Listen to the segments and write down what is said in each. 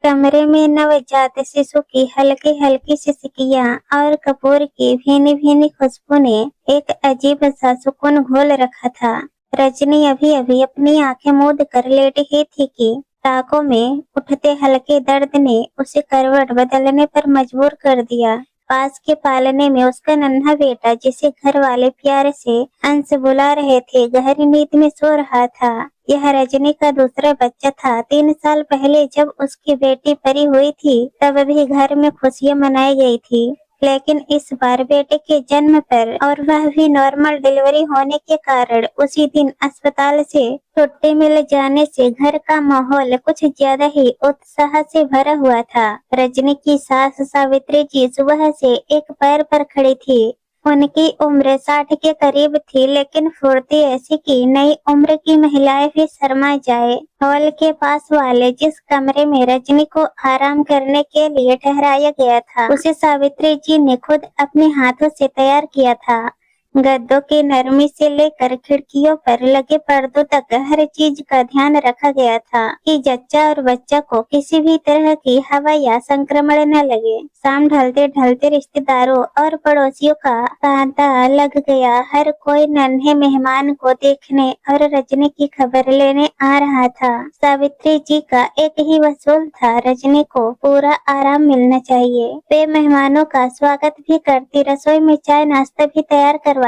कमरे में नवजात शिशु की हल्की हल्की सिसकियां और कपूर की भीनी भीनी खुशबू ने एक अजीब सा सुकून घोल रखा था। रजनी अभी अभी अपनी आंखें मूंद कर लेटी ही थी कि टाकों में उठते हल्के दर्द ने उसे करवट बदलने पर मजबूर कर दिया। पास के पालने में उसका नन्हा बेटा, जिसे घर वाले प्यार से अंश बुला रहे थे, गहरी नींद में सो रहा था। यह रजनी का दूसरा बच्चा था। 3 साल पहले जब उसकी बेटी परी हुई थी, तब भी घर में खुशियां मनाई गई थी, लेकिन इस बार बेटे के जन्म पर, और वह भी नॉर्मल डिलीवरी होने के कारण, उसी दिन अस्पताल से छुट्टी मिल जाने से घर का माहौल कुछ ज्यादा ही उत्साह से भरा हुआ था। रजनी की सास सावित्री जी सुबह से एक पैर पर खड़ी थी। उनकी उम्र 60 के करीब थी, लेकिन फुर्ती ऐसी कि नई उम्र की महिलाएं भी शर्मा जाए। हॉल के पास वाले जिस कमरे में रजनी को आराम करने के लिए ठहराया गया था, उसे सावित्री जी ने खुद अपने हाथों से तैयार किया था। गद्दों की नरमी से लेकर खिड़कियों पर लगे पर्दों तक हर चीज का ध्यान रखा गया था कि जच्चा और बच्चा को किसी भी तरह की हवा या संक्रमण न लगे। शाम ढलते ढलते रिश्तेदारों और पड़ोसियों का तांता लग गया। हर कोई नन्हे मेहमान को देखने और रजनी की खबर लेने आ रहा था। सावित्री जी का एक ही वसूल था, रजनी को पूरा आराम मिलना चाहिए। वे मेहमानों का स्वागत भी करती, रसोई में चाय नाश्ता भी तैयार करवाती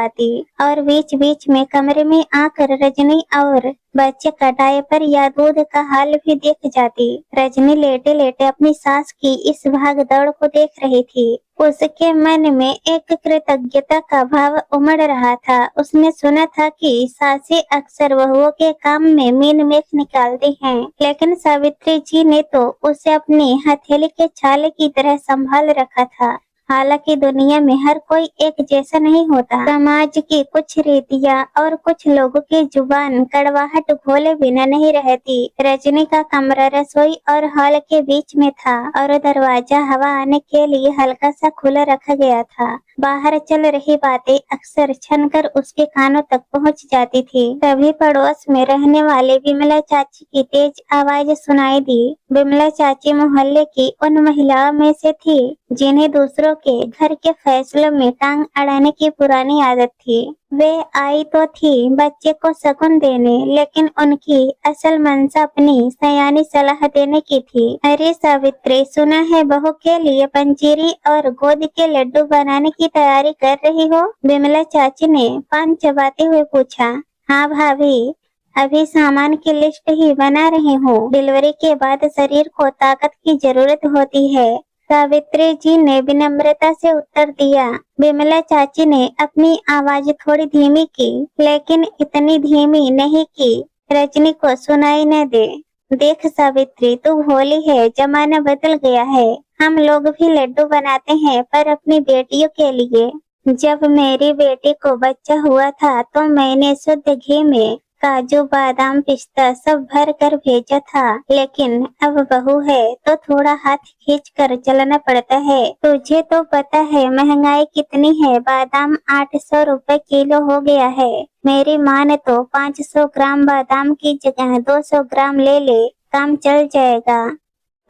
और बीच बीच में कमरे में आकर रजनी और बच्चे का डायपर या दूध का हाल भी देख जाती। रजनी लेटे लेटे अपनी सास की इस भाग दौड़ को देख रही थी। उसके मन में एक कृतज्ञता का भाव उमड़ रहा था। उसने सुना था कि सासें अक्सर बहुओं के काम में मीन मेख निकालती हैं, लेकिन सावित्री जी ने तो उसे अपनी हथेली के छाले की तरह संभाल रखा था। हालांकि दुनिया में हर कोई एक जैसा नहीं होता। समाज की कुछ रीतियां और कुछ लोगों की जुबान कड़वाहट घोले बिना नहीं रहती। रजनी का कमरा रसोई और हॉल के बीच में था और दरवाजा हवा आने के लिए हल्का सा खुला रखा गया था। बाहर चल रही बातें अक्सर छनकर उसके कानों तक पहुंच जाती थी। तभी पड़ोस में रहने वाले विमला चाची की तेज आवाज सुनाई दी। विमला चाची मोहल्ले की उन महिलाओं में से थी जिन्हें दूसरों के घर के फैसलों में टांग अड़ाने की पुरानी आदत थी। वे आई तो थी बच्चे को शगुन देने, लेकिन उनकी असल मंशा अपनी सयानी सलाह देने की थी। अरे सावित्री, सुना है बहू के लिए पंजीरी और गोद के लड्डू बनाने की तैयारी कर रही हो? विमला चाची ने पान चबाते हुए पूछा। हाँ भाभी, अभी सामान की लिस्ट ही बना रही हूँ। डिलीवरी के बाद शरीर को ताकत की जरूरत होती है, सावित्री जी ने विनम्रता से उत्तर दिया। विमला चाची ने अपनी आवाज थोड़ी धीमी की, लेकिन इतनी धीमी नहीं कि रजनी को सुनाई न दे। देख सावित्री, तू भोली है, जमाना बदल गया है। हम लोग भी लड्डू बनाते हैं, पर अपनी बेटियों के लिए। जब मेरी बेटी को बच्चा हुआ था तो मैंने शुद्ध घी में काजू बादाम पिस्ता सब भर कर भेजा था, लेकिन अब बहू है तो थोड़ा हाथ खींच कर चलना पड़ता है। तुझे तो पता है महंगाई कितनी है। बादाम 800 रुपए किलो हो गया है। मेरी माँ ने तो 500 ग्राम बादाम की जगह 200 ग्राम ले ले, काम चल जाएगा।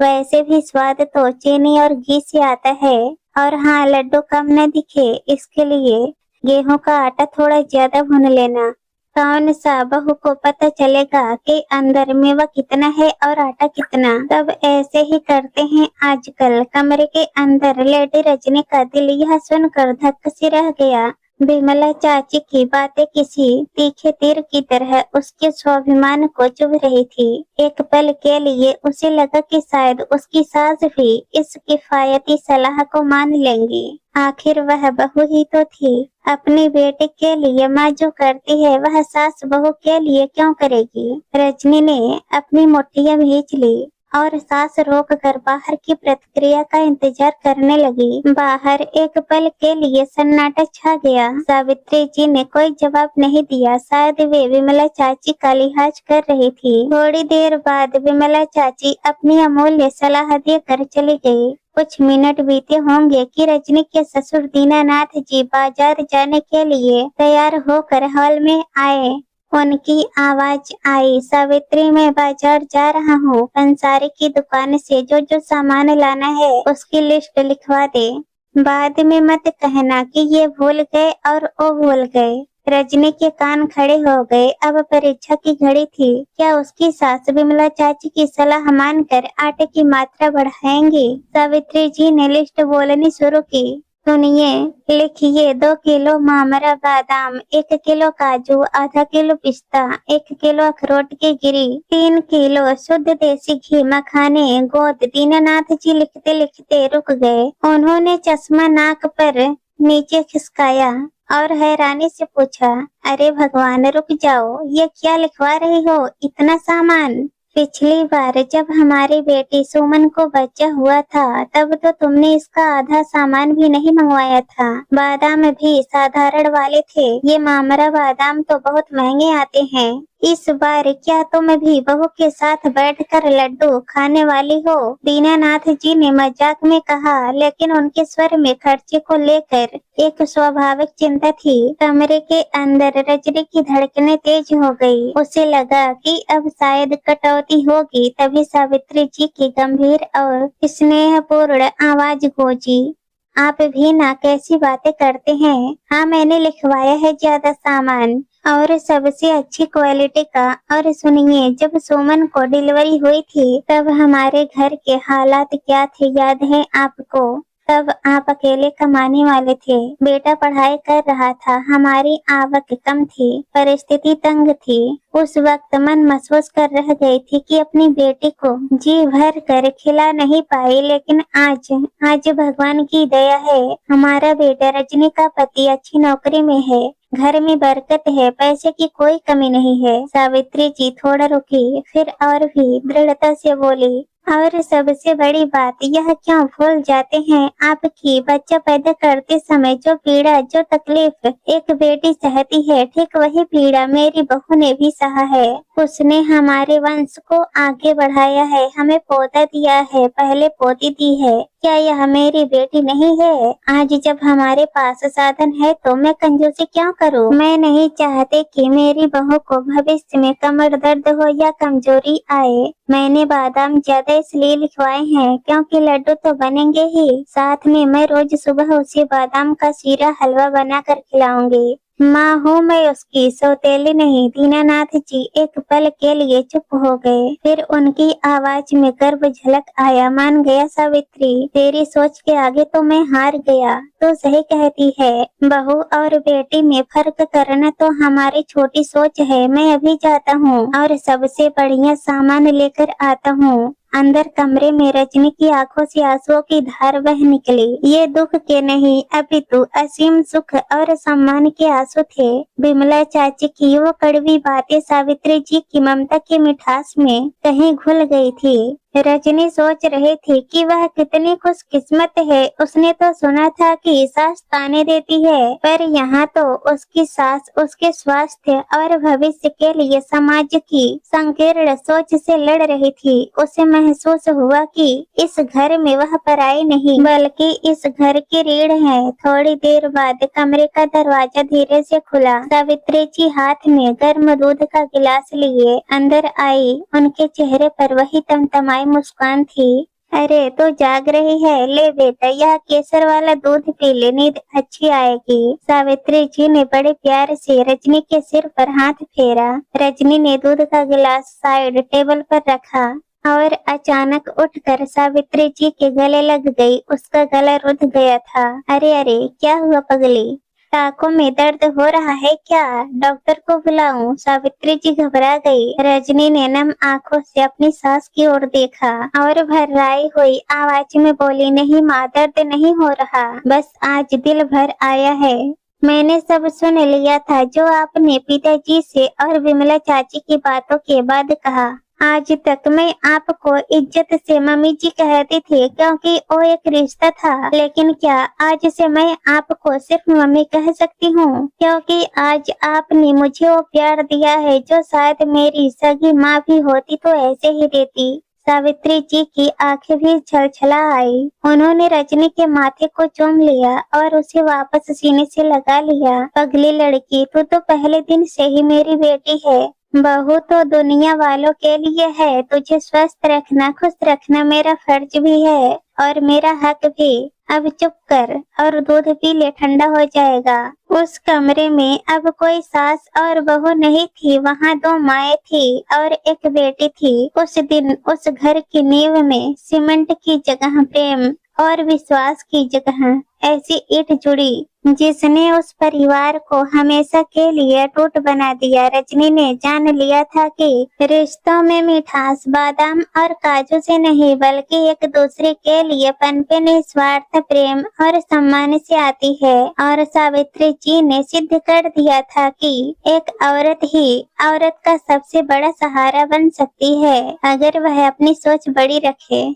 वैसे भी स्वाद तो चीनी और घी से आता है। और हाँ, लड्डू कम न दिखे इसके लिए गेहूं का आटा थोड़ा ज्यादा भून लेना। कौन सा बहू को पता चलेगा कि अंदर मेवा कितना है और आटा कितना। सब ऐसे ही करते हैं आजकल। कमरे के अंदर लेटी रजनी का दिल यह सुनकर धक्का से रह गया। विमला चाची की बातें किसी तीखे तीर की तरह उसके स्वाभिमान को चुभ रही थी। एक पल के लिए उसे लगा कि शायद उसकी सास भी इस किफायती सलाह को मान लेंगी। आखिर वह बहू ही तो थी। अपनी बेटे के लिए माँ जो करती है वह सास बहू के लिए क्यों करेगी। रजनी ने अपनी मुट्ठियां भींच ली और सांस रोक कर बाहर की प्रतिक्रिया का इंतजार करने लगी। बाहर एक पल के लिए सन्नाटा छा गया। सावित्री जी ने कोई जवाब नहीं दिया। शायद वे विमला चाची का लिहाज कर रही थी। थोड़ी देर बाद विमला चाची अपनी अमूल्य सलाह देकर चली गई। कुछ मिनट बीते होंगे कि रजनी के ससुर दीनानाथ जी बाजार जाने के लिए तैयार होकर हॉल में आए। उनकी आवाज आई, सावित्री मैं बाजार जा रहा हूँ, पंसारी की दुकान से जो जो सामान लाना है उसकी लिस्ट लिखवा दे। बाद में मत कहना कि ये भूल गए और वो भूल गए। रजनी के कान खड़े हो गए। अब परीक्षा की घड़ी थी। क्या उसकी सास विमला चाची की सलाह मानकर आटे की मात्रा बढ़ाएंगी? सावित्री जी ने लिस्ट बोलनी शुरू की। सुनिए, लिखिए 2 किलो मामरा बादाम, 1 किलो काजू, आधा किलो पिस्ता, 1 किलो अखरोट की गिरी, 3 किलो शुद्ध देसी घी, मखाने, गोद। दीनानाथ जी लिखते लिखते रुक गए। उन्होंने चश्मा नाक पर नीचे खिसकाया और हैरानी से पूछा, अरे भगवान रुक जाओ, ये क्या लिखवा रही हो, इतना सामान? पिछली बार जब हमारी बेटी सुमन को बच्चा हुआ था तब तो तुमने इसका आधा सामान भी नहीं मंगवाया था। बादाम भी साधारण वाले थे, ये मामरा बादाम तो बहुत महंगे आते हैं। इस बार क्या तुम भी बहू के साथ बैठकर लड्डू खाने वाली हो? दीनानाथ जी ने मजाक में कहा, लेकिन उनके स्वर में खर्चे को लेकर एक स्वाभाविक चिंता थी। कमरे के अंदर रजनी की धड़कनें तेज हो गई। उसे लगा कि अब शायद कटौती होगी। तभी सावित्री जी की गंभीर और स्नेहपूर्ण आवाज गूंजी, आप भी ना कैसी बातें करते हैं। हाँ, मैंने लिखवाया है ज्यादा सामान और सबसे अच्छी क्वालिटी का। और सुनिए, जब सुमन को डिलीवरी हुई थी तब हमारे घर के हालात क्या थे याद है आपको? तब आप अकेले कमाने वाले थे, बेटा पढ़ाई कर रहा था, हमारी आवक कम थी, परिस्थिति तंग थी। उस वक्त मन महसूस कर रह गई थी कि अपनी बेटी को जी भर कर खिला नहीं पाई, लेकिन आज भगवान की दया है, हमारा बेटा रजनी का पति अच्छी नौकरी में है, घर में बरकत है, पैसे की कोई कमी नहीं है। सावित्री जी थोड़ा रुकी, फिर और भी दृढ़ता से बोली, और सबसे बड़ी बात यह क्यों भूल जाते हैं आपकी बच्चा पैदा करते समय जो पीड़ा, जो तकलीफ एक बेटी सहती है, ठीक वही पीड़ा मेरी बहू ने भी सहा है। उसने हमारे वंश को आगे बढ़ाया है, हमें पौधा दिया है, पहले पोती दी है। क्या यह मेरी बेटी नहीं है? आज जब हमारे पास साधन है तो मैं कंजूसी क्यों करूं? मैं नहीं चाहती कि मेरी बहू को भविष्य में कमर दर्द हो या कमजोरी आए। मैंने बादाम ज्यादा इसलिए लिखवाए हैं क्योंकि लड्डू तो बनेंगे ही, साथ में मैं रोज सुबह उसे बादाम का शीरा हलवा बनाकर खिलाऊंगी। माँ हूँ मैं उसकी, सौतेली नहीं। दीनानाथ जी एक पल के लिए चुप हो गए, फिर उनकी आवाज में गर्व झलक आया, मान गया सावित्री, तेरी सोच के आगे तो मैं हार गया। तो सही कहती है, बहू और बेटी में फर्क करना तो हमारी छोटी सोच है। मैं अभी जाता हूँ और सबसे बढ़िया सामान लेकर आता हूँ। अंदर कमरे में रजनी की आंखों से आंसुओं की धार बह निकली। ये दुख के नहीं अपितु असीम सुख और सम्मान के आंसू थे। विमला चाची की वो कड़वी बातें सावित्री जी की ममता की मिठास में कहीं घुल गई थी। रजनी सोच रही थी कि वह कितनी खुशकिस्मत है। उसने तो सुना था कि सास ताने देती है, पर यहाँ तो उसकी सास उसके स्वास्थ्य और भविष्य के लिए समाज की संकीर्ण सोच से लड़ रही थी। उसे महसूस हुआ कि इस घर में वह पराई नहीं बल्कि इस घर की रीढ़ है। थोड़ी देर बाद कमरे का दरवाजा धीरे से खुला। सावित्री जी हाथ में गर्म दूध का गिलास लिए अंदर आई। उनके चेहरे पर वही तमतमाई मुस्कान थी। अरे तो जाग रही है, ले बेटा यह केसर वाला दूध पी ले, नींद अच्छी आएगी। सावित्री जी ने बड़े प्यार से रजनी के सिर पर हाथ फेरा। रजनी ने दूध का गिलास साइड टेबल पर रखा और अचानक उठकर सावित्री जी के गले लग गई। उसका गला रुध गया था। अरे अरे क्या हुआ पगली, टाकों में दर्द हो रहा है क्या? डॉक्टर को बुलाऊं? सावित्री जी घबरा गई। रजनी ने नम आंखों से अपनी सास की ओर देखा और भर्राई हुई आवाज में बोली, नहीं माँ, दर्द नहीं हो रहा, बस आज दिल भर आया है। मैंने सब सुन लिया था जो आपने पिताजी से और विमला चाची की बातों के बाद कहा। आज तक मैं आपको इज्जत से मम्मी जी कहती थी क्योंकि वो एक रिश्ता था, लेकिन क्या आज से मैं आपको सिर्फ मम्मी कह सकती हूँ क्योंकि आज आपने मुझे वो प्यार दिया है जो शायद मेरी सगी माँ भी होती तो ऐसे ही देती। सावित्री जी की आंखें भी छलछला आई। उन्होंने रजनी के माथे को चूम लिया और उसे वापस सीने से लगा लिया। पगली लड़की, तू तो पहले दिन से ही मेरी बेटी है। बहू तो दुनिया वालों के लिए है। तुझे स्वस्थ रखना, खुश रखना मेरा फर्ज भी है और मेरा हक भी। अब चुप कर और दूध पी ले, ठंडा हो जाएगा। उस कमरे में अब कोई सास और बहू नहीं थी, वहाँ 2 माएँ थी और एक बेटी थी। उस दिन उस घर की नींव में सीमेंट की जगह प्रेम और विश्वास की जगह ऐसी ईंट जुड़ी जिसने उस परिवार को हमेशा के लिए अटूट बना दिया। रजनी ने जान लिया था कि रिश्तों में मिठास बादाम और काजू से नहीं बल्कि एक दूसरे के लिए पनपे निस्वार्थ प्रेम और सम्मान से आती है। और सावित्री जी ने सिद्ध कर दिया था कि एक औरत ही औरत का सबसे बड़ा सहारा बन सकती है अगर वह अपनी सोच बड़ी रखे।